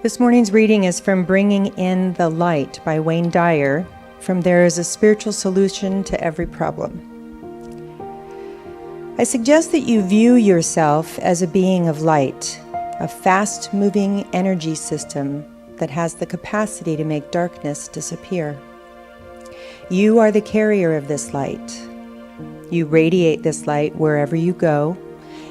This morning's reading is from Bringing in the Light by Wayne Dyer, from There is a Spiritual Solution to Every Problem. I suggest that you view yourself as a being of light, a fast-moving energy system that has the capacity to make darkness disappear. You are the carrier of this light. You radiate this light wherever you go,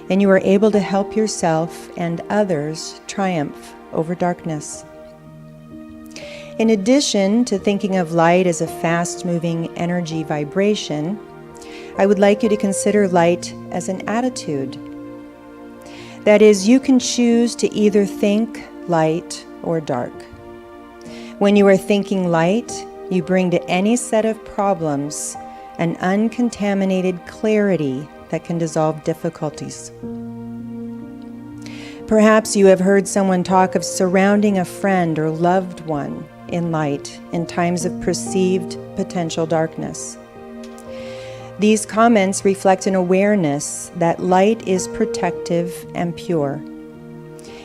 and you are able to help yourself and others triumph over darkness. In addition to thinking of light as a fast-moving energy vibration, I would like you to consider light as an attitude. That is, you can choose to either think light or dark. When you are thinking light, you bring to any set of problems an uncontaminated clarity that can dissolve difficulties. Perhaps you have heard someone talk of surrounding a friend or loved one in light in times of perceived potential darkness. These comments reflect an awareness that light is protective and pure,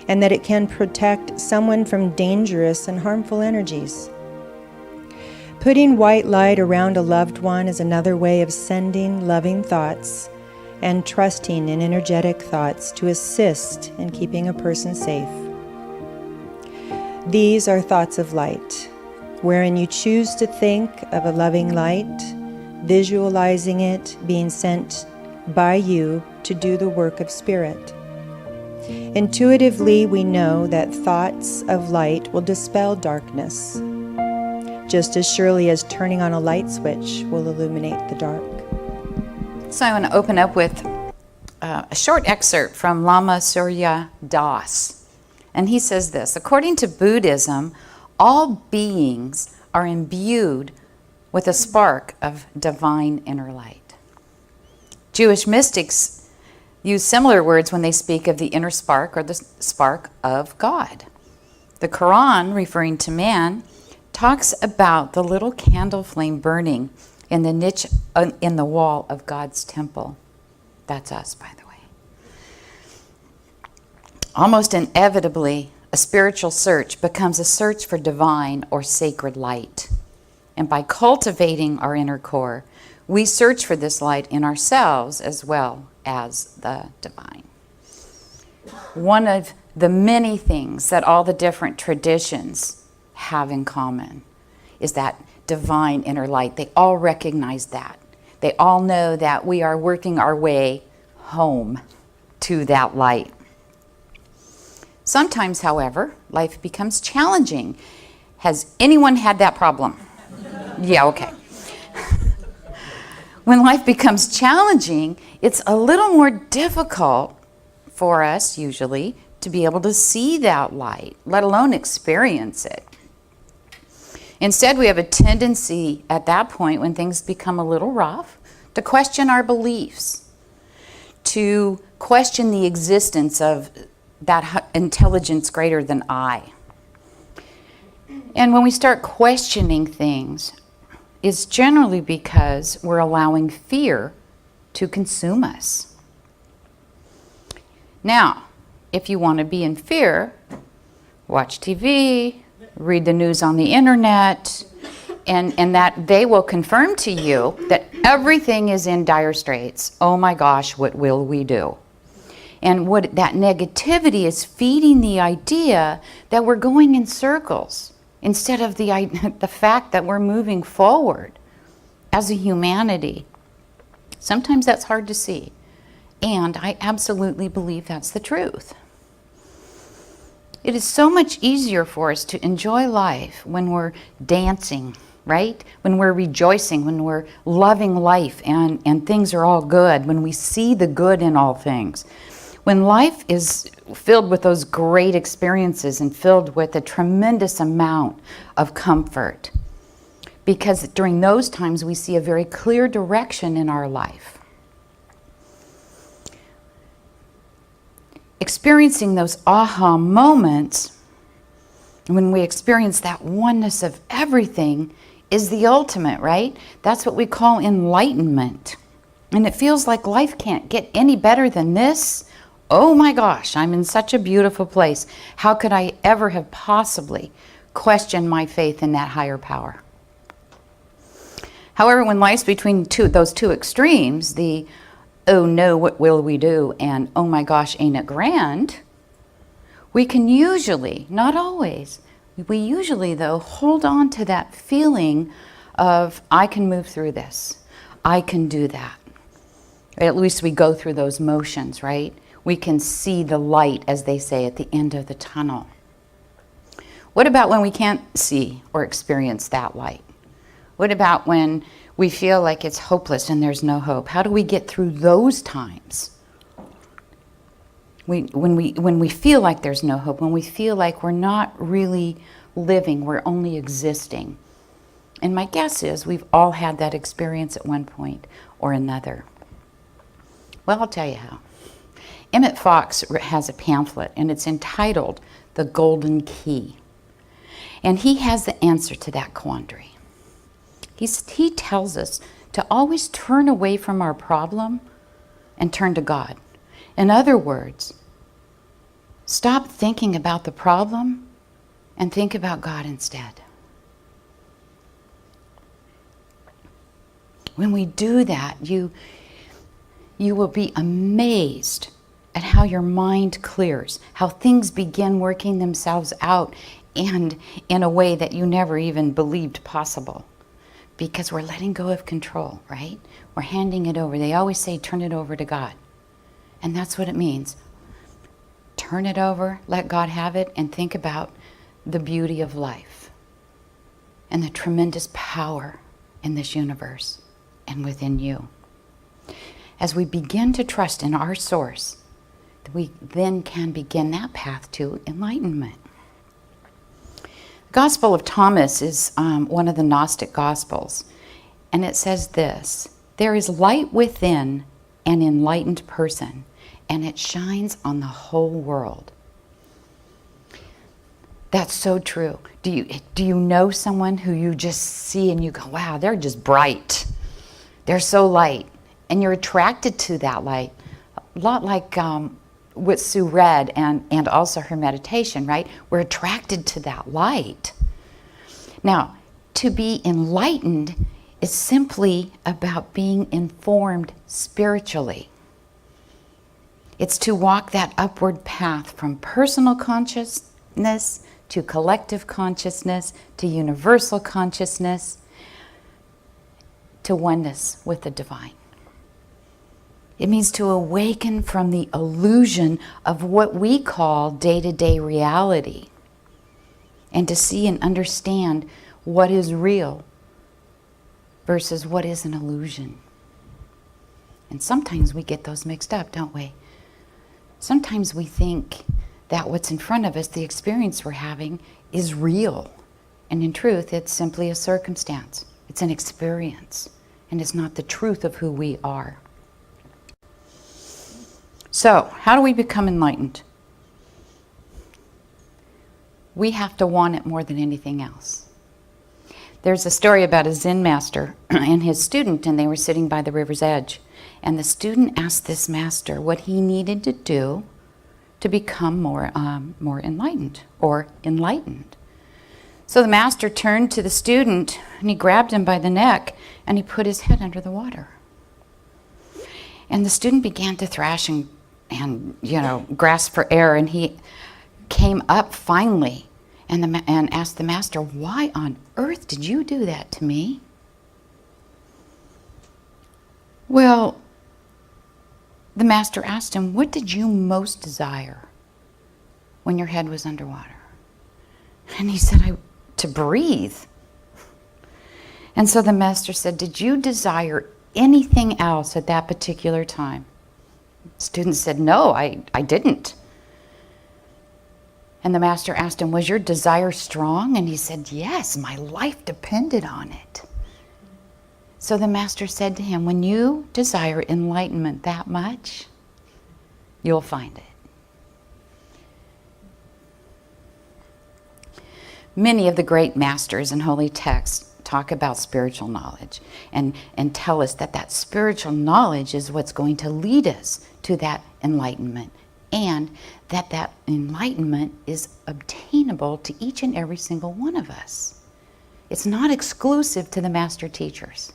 and that it can protect someone from dangerous and harmful energies. Putting white light around a loved one is another way of sending loving thoughts and trusting in energetic thoughts to assist in keeping a person safe. These are thoughts of light, wherein you choose to think of a loving light, visualizing it being sent by you to do the work of spirit. Intuitively, we know that thoughts of light will dispel darkness, just as surely as turning on a light switch will illuminate the dark. So I want to open up with a short excerpt from Lama Surya Das. And he says this: according to Buddhism, all beings are imbued with a spark of divine inner light. Jewish mystics use similar words when they speak of the inner spark or the spark of God. The Quran, referring to man, talks about the little candle flame burning in the niche in the wall of God's temple. That's us, by the way. Almost inevitably, a spiritual search becomes a search for divine or sacred light. And by cultivating our inner core, we search for this light in ourselves as well as the divine. One of the many things that all the different traditions have in common is that divine inner light. They all recognize that. They all know that we are working our way home to that light. Sometimes, however, life becomes challenging. Has anyone had that problem? Yeah, okay. When life becomes challenging, it's a little more difficult for us, usually, to be able to see that light, let alone experience it. Instead, we have a tendency at that point, when things become a little rough, to question our beliefs, to question the existence of that intelligence greater than I. And when we start questioning things, it's generally because we're allowing fear to consume us. Now, if you want to be in fear, watch TV, read the news on the internet, and that they will confirm to you that everything is in dire straits. Oh my gosh, what will we do? And what that negativity is feeding the idea that we're going in circles instead of the fact that we're moving forward as a humanity. Sometimes that's hard to see, and I absolutely believe that's the truth. It is so much easier for us to enjoy life when we're dancing, right? When we're rejoicing, when we're loving life and things are all good, when we see the good in all things. When life is filled with those great experiences and filled with a tremendous amount of comfort. Because during those times we see a very clear direction in our life. Experiencing those aha moments, when we experience that oneness of everything, is the ultimate, right? That's what we call enlightenment. And it feels like life can't get any better than this oh my gosh, I'm in such a beautiful place. How could I ever have possibly questioned my faith in that higher power? However, when life's between those two extremes, the oh no, what will we do? And oh my gosh, ain't it grand? We can usually, not always, we usually though hold on to that feeling of I can move through this. I can do that. At least we go through those motions, right? We can see the light, as they say, at the end of the tunnel. What about when we can't see or experience that light? What about when we feel like it's hopeless and there's no hope? How do we get through those times? When we feel like there's no hope, when we feel like we're not really living, we're only existing. And my guess is we've all had that experience at one point or another. Well, I'll tell you how. Emmett Fox has a pamphlet, and it's entitled The Golden Key. And he has the answer to that quandary. He tells us to always turn away from our problem and turn to God. In other words, stop thinking about the problem and think about God instead. When we do that, you will be amazed at how your mind clears, how things begin working themselves out, and in a way that you never even believed possible. Because we're letting go of control, right? We're handing it over. They always say, turn it over to God. And that's what it means. Turn it over, let God have it, and think about the beauty of life and the tremendous power in this universe and within you. As we begin to trust in our source, we then can begin that path to enlightenment. The Gospel of Thomas is one of the Gnostic Gospels, and it says this: there is light within an enlightened person, and it shines on the whole world. That's so true. Do you know someone who you just see and you go, wow, they're just bright. They're so light. And you're attracted to that light. A lot like what Sue read and also her meditation, right? We're attracted to that light. Now, to be enlightened is simply about being informed spiritually. It's to walk that upward path from personal consciousness to collective consciousness to universal consciousness to oneness with the divine. It means to awaken from the illusion of what we call day-to-day reality and to see and understand what is real versus what is an illusion. And sometimes we get those mixed up, don't we? Sometimes we think that what's in front of us, the experience we're having, is real. And in truth, it's simply a circumstance. It's an experience. And it's not the truth of who we are. So, how do we become enlightened? We have to want it more than anything else. There's a story about a Zen master and his student, and they were sitting by the river's edge. And the student asked this master what he needed to do to become more enlightened or enlightened. So the master turned to the student and he grabbed him by the neck and he put his head under the water. And the student began to thrash and grasp for air, and he came up finally and asked the master, "Why on earth did you do that to me?" Well, the master asked him, "What did you most desire when your head was underwater?" And he said, "To breathe." And so the master said, "Did you desire anything else at that particular time?" The student said, "No, I didn't." And the master asked him, "Was your desire strong?" And he said, "Yes, my life depended on it." So the master said to him, "When you desire enlightenment that much, you'll find it." Many of the great masters in holy texts talk about spiritual knowledge and tell us that spiritual knowledge is what's going to lead us to that enlightenment and that enlightenment is obtainable to each and every single one of us. It's not exclusive to the master teachers.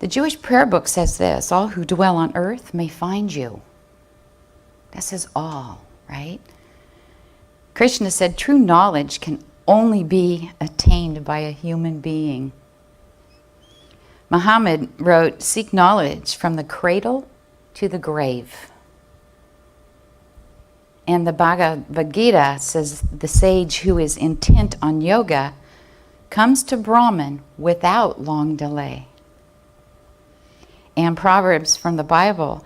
The Jewish prayer book says this: all who dwell on earth may find you. That says all, right? Krishna said true knowledge can only be attained by a human being. Muhammad wrote, seek knowledge from the cradle to the grave. And the Bhagavad Gita says the sage who is intent on yoga comes to Brahman without long delay. And Proverbs from the Bible,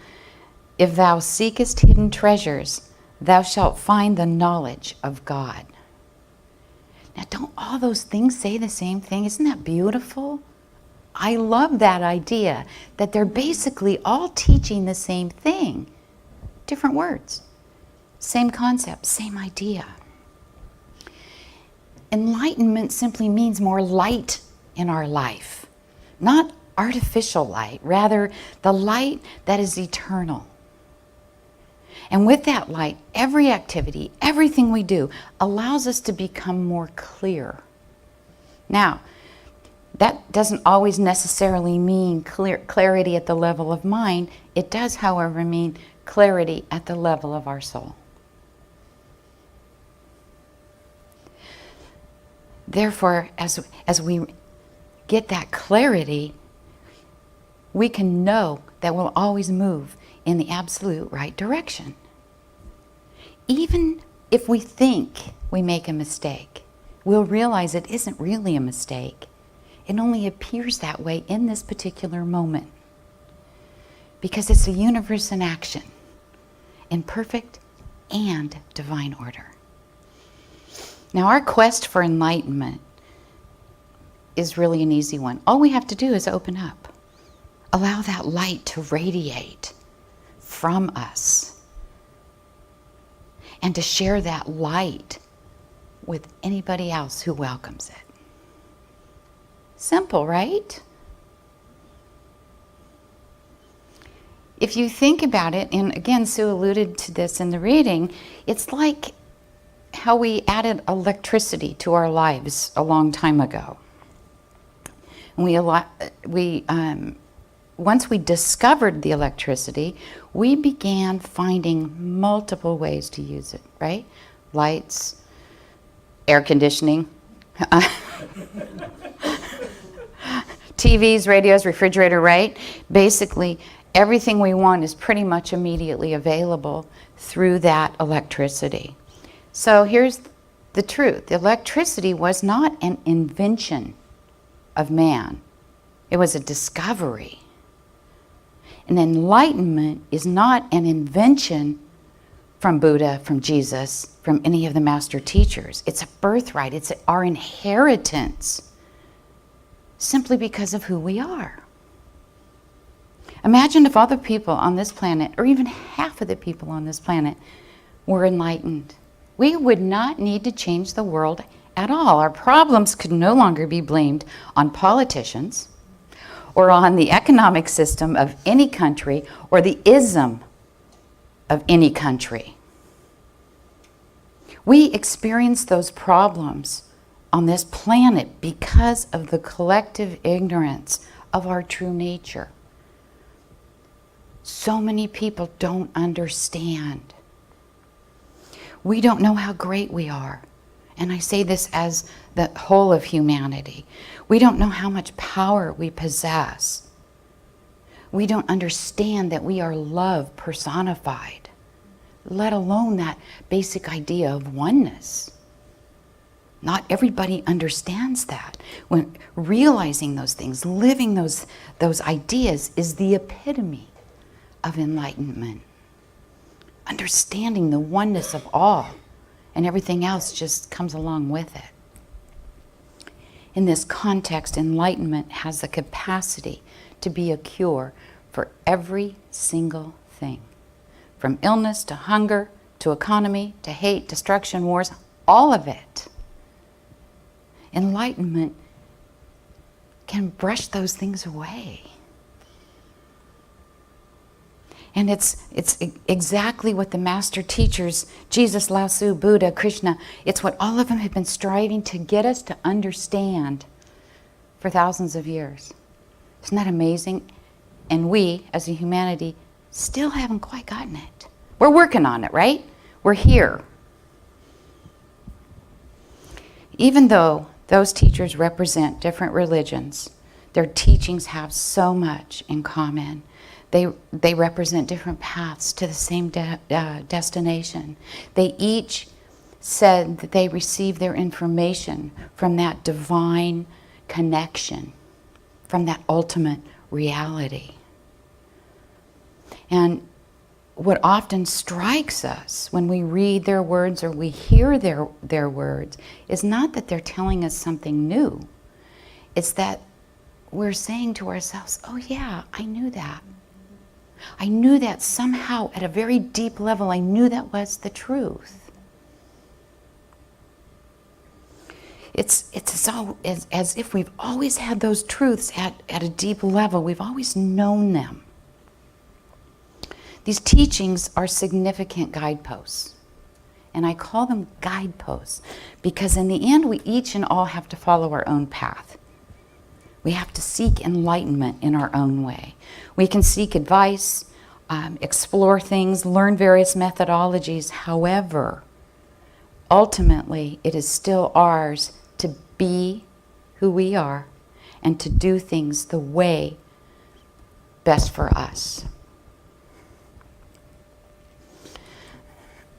if thou seekest hidden treasures, thou shalt find the knowledge of God. Now, don't all those things say the same thing? Isn't that beautiful? I love that idea that they're basically all teaching the same thing. Different words, same concept, same idea. Enlightenment simply means more light in our life, not artificial light, rather the light that is eternal. And with that light, every activity, everything we do allows us to become more clear. Now, that doesn't always necessarily mean clarity at the level of mind. It does, however, mean clarity at the level of our soul. Therefore, as we get that clarity, we can know that we'll always move in the absolute right direction. Even if we think we make a mistake, we'll realize it isn't really a mistake. It only appears that way in this particular moment, because it's the universe in action, in perfect and divine order. Now, our quest for enlightenment is really an easy one. All we have to do is open up. Allow that light to radiate from us, and to share that light with anybody else who welcomes it. Simple, right? If you think about it, and again, Sue alluded to this in the reading, it's like how we added electricity to our lives a long time ago. Once we discovered the electricity, we began finding multiple ways to use it, right? Lights, air conditioning, TVs, radios, refrigerator, right? Basically, everything we want is pretty much immediately available through that electricity. So here's the truth. Electricity was not an invention of man. It was a discovery. And enlightenment is not an invention from Buddha, from Jesus, from any of the master teachers. It's a birthright. It's our inheritance, simply because of who we are. Imagine if other people on this planet, or even half of the people on this planet, were enlightened. We would not need to change the world at all. Our problems could no longer be blamed on politicians, or on the economic system of any country, or the ism of any country. We experience those problems on this planet because of the collective ignorance of our true nature. So many people don't understand. We don't know how great we are. And I say this as the whole of humanity. We don't know how much power we possess. We don't understand that we are love personified, let alone that basic idea of oneness. Not everybody understands that. When realizing those things, living those ideas is the epitome of enlightenment. Understanding the oneness of all, and everything else just comes along with it. In this context, enlightenment has the capacity to be a cure for every single thing. From illness to hunger, to economy, to hate, destruction, wars, all of it. Enlightenment can brush those things away. And it's exactly what the master teachers, Jesus, Lao Tzu, Buddha, Krishna, it's what all of them have been striving to get us to understand for thousands of years. Isn't that amazing? And we, as a humanity, still haven't quite gotten it. We're working on it, right? We're here. Even though those teachers represent different religions, their teachings have so much in common. They represent different paths to the same destination. They each said that they received their information from that divine connection, from that ultimate reality. And what often strikes us when we read their words or we hear their words is not that they're telling us something new. It's that we're saying to ourselves, oh yeah, I knew that. I knew that somehow at a very deep level, I knew that was the truth. It's as if we've always had those truths at a deep level. We've always known them. These teachings are significant guideposts. And I call them guideposts because in the end, we each and all have to follow our own path. We have to seek enlightenment in our own way. We can seek advice, explore things, learn various methodologies. However, ultimately, it is still ours to be who we are and to do things the way best for us.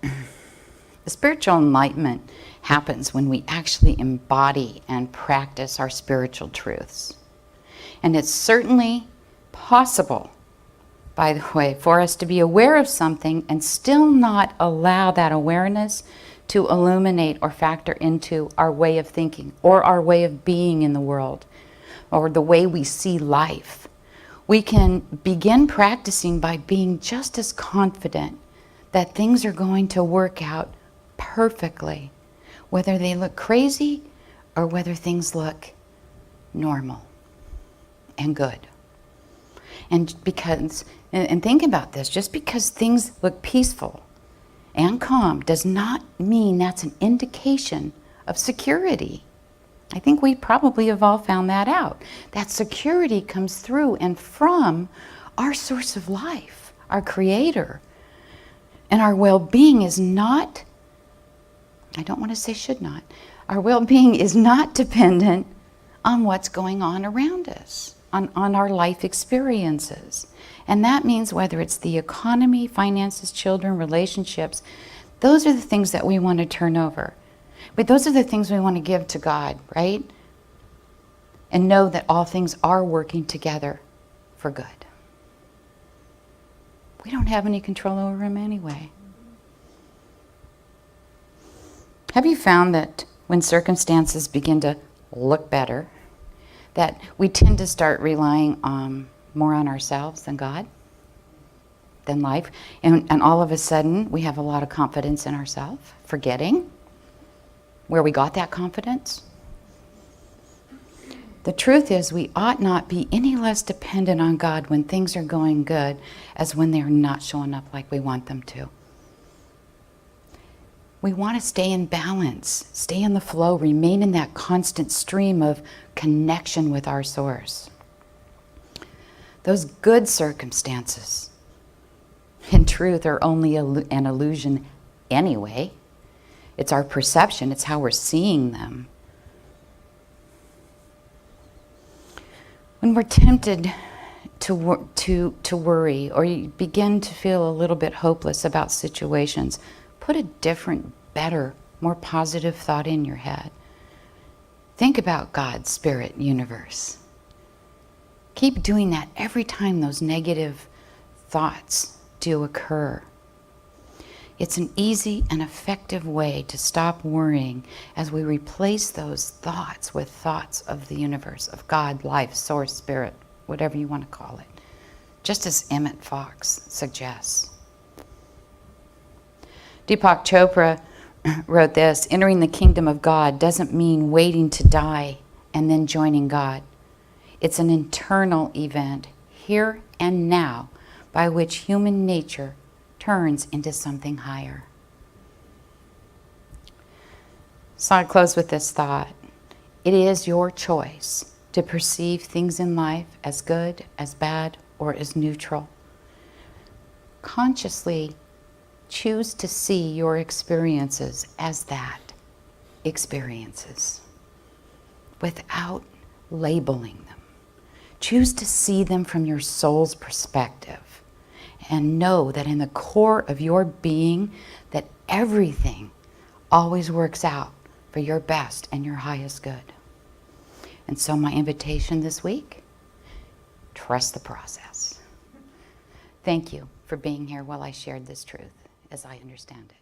The spiritual enlightenment happens when we actually embody and practice our spiritual truths. And it's certainly possible, by the way, for us to be aware of something and still not allow that awareness to illuminate or factor into our way of thinking or our way of being in the world or the way we see life. We can begin practicing by being just as confident that things are going to work out perfectly, whether they look crazy or whether things look normal and good. And think about this, just because things look peaceful and calm does not mean that's an indication of security. I think we probably have all found that out. That security comes through and from our source of life, our Creator. And our well-being is not, I don't want to say should not, our well-being is not dependent on what's going on around us, on our life experiences. And that means whether it's the economy, finances, children, relationships, those are the things that we want to turn over. But those are the things we want to give to God, right? And know that all things are working together for good. We don't have any control over them anyway. Have you found that when circumstances begin to look better, that we tend to start relying more on ourselves than God, than life? And all of a sudden, we have a lot of confidence in ourselves, forgetting where we got that confidence. The truth is, we ought not be any less dependent on God when things are going good as when they're not showing up like we want them to. We want to stay in balance, stay in the flow, remain in that constant stream of connection with our source. Those good circumstances, in truth, are only an illusion anyway. It's our perception, it's how we're seeing them. When we're tempted to worry or you begin to feel a little bit hopeless about situations, put a different, better, more positive thought in your head. Think about God, Spirit, universe. Keep doing that every time those negative thoughts do occur. It's an easy and effective way to stop worrying as we replace those thoughts with thoughts of the universe, of God, life, source, spirit, whatever you want to call it, just as Emmett Fox suggests. Deepak Chopra wrote this: entering the kingdom of God doesn't mean waiting to die and then joining God. It's an internal event, here and now, by which human nature turns into something higher. So I close with this thought. It is your choice to perceive things in life as good, as bad, or as neutral. Consciously choose to see your experiences as that, experiences, without labeling them. Choose to see them from your soul's perspective and know that in the core of your being, that everything always works out for your best and your highest good. And so my invitation this week, trust the process. Thank you for being here while I shared this truth as I understand it.